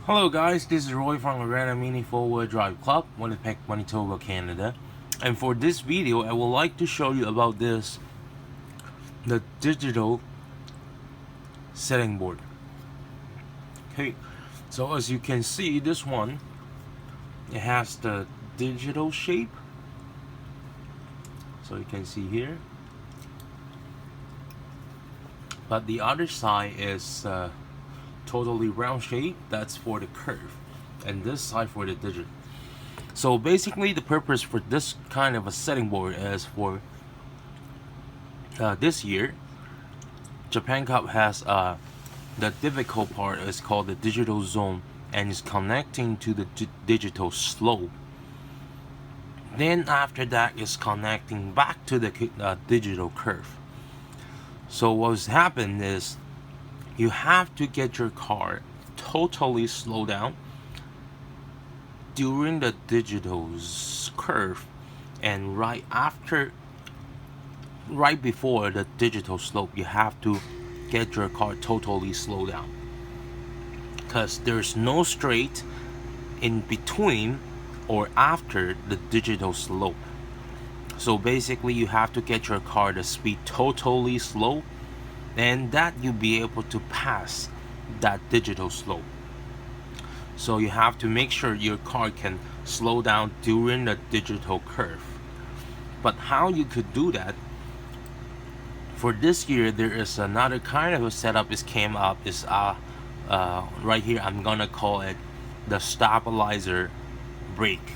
Hello guys, this is Roy from Arena Mini 4-Wheel Drive Club, Winnipeg, Manitoba, Canada. And for this video, I would like to show you about the digital setting board. Okay, so as you can see, this one, it has the digital shape. So you can see here. But the other side is totally round shape. That's for the curve, and this side for the digital. So basically the purpose for this kind of a setting board is for this year Japan Cup has the difficult part is called the digital zone, and is connecting to the digital slope. Then after that is connecting back to the digital curve. So what's happened is you have to get your car totally slow down during the digital curve, and right before the digital slope, you have to get your car totally slow down, because there's no straight in between or after the digital slope. So basically you have to get your car the speed totally slow, and that you'll be able to pass that digital slope. So you have to make sure your car can slow down during the digital curve. But how you could do that, for this year there is another kind of a setup is came up is right here. I'm gonna call it the stabilizer brake.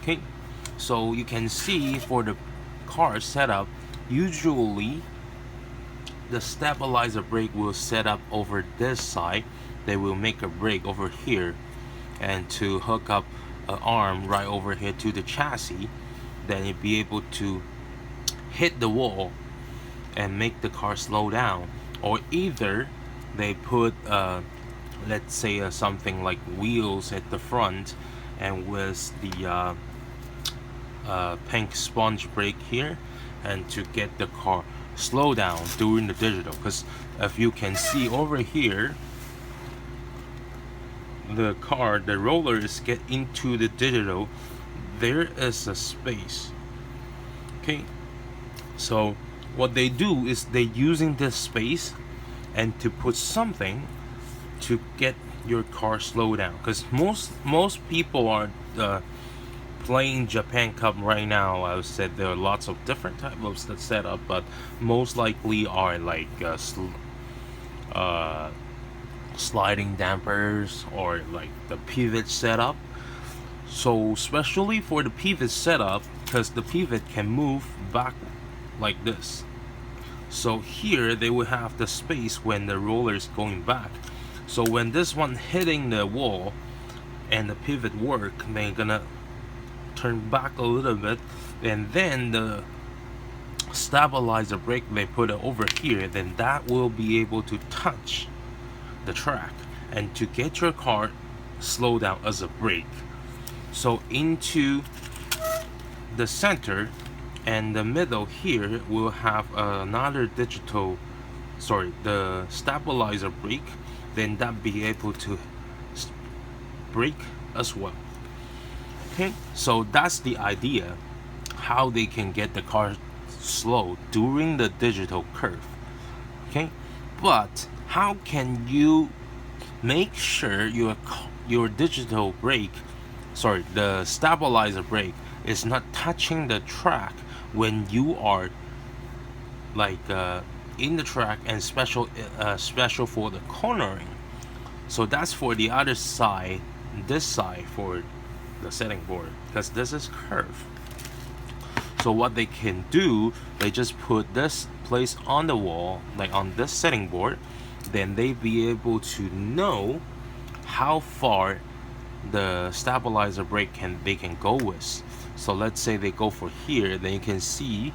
Okay, so you can see for the car setup, usually the stabilizer brake will set up over this side. They will make a brake over here, and to hook up an arm right over here to the chassis, then you'll be able to hit the wall and make the car slow down. Or either they put let's say something like wheels at the front, and with the pink sponge brake here, and to get the car slow down during the digital. Because if you can see over here, the rollers get into the digital, there is a space. Okay, so what they do is they using this space and to put something to get your car slow down. Because most people are playing Japan Cup right now. I said there are lots of different types of setup, but most likely are like sliding dampers or like the pivot setup. So especially for the pivot setup, because the pivot can move back like this. So here they will have the space when the roller is going back. So when this one hitting the wall and the pivot work, they're gonna turn back a little bit, and then the stabilizer brake, they put it over here, then that will be able to touch the track and to get your car slow down as a brake. So into the center and the middle here will have another the stabilizer brake, then that be able to brake as well. Okay, so that's the idea, how they can get the car slow during the digital curve. Okay, but how can you make sure your digital brake, the stabilizer brake, is not touching the track when you are like in the track, and special for the cornering? So that's for the other side, this side for the setting board, because this is curve. So what they can do, they just put this place on the wall, like on this setting board, then they be able to know how far the stabilizer brake they can go with. So let's say they go for here, then you can see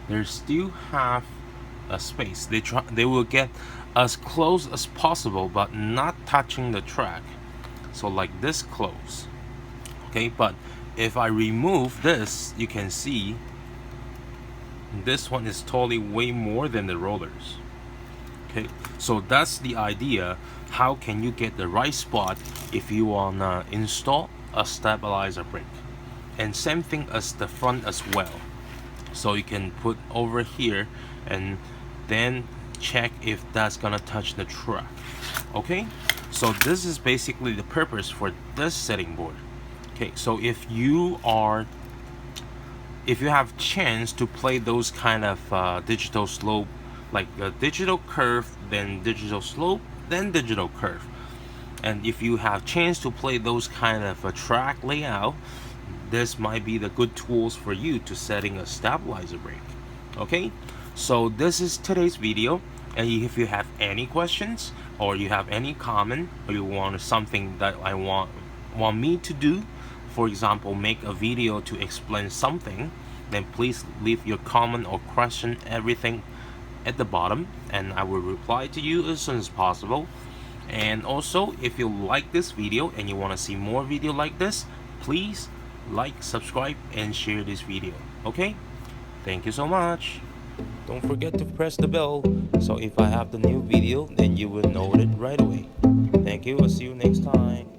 they still have a space. They will get as close as possible, but not touching the track. So like this close. Okay, but if I remove this, you can see this one is totally way more than the rollers. Okay, so that's the idea. How can you get the right spot if you wanna install a stabilizer brake? And same thing as the front as well. So you can put over here and then check if that's gonna touch the truck. Okay, so this is basically the purpose for this setting board. Okay, so if you have chance to play those kind of digital slope, like a digital curve, then digital slope, then digital curve, and if you have chance to play those kind of a track layout, this might be the good tools for you to setting a stabilizer brake. Okay, so this is today's video, and if you have any questions or you have any comment, or you want something that I want me to do, for example make a video to explain something, then please leave your comment or question, everything at the bottom, and I will reply to you as soon as possible. And also, if you like this video and you want to see more video like this, please like, subscribe, and share this video. Okay, thank you so much. Don't forget to press the bell, so if I have the new video, then you will know it right away. Thank you. I'll see you next time.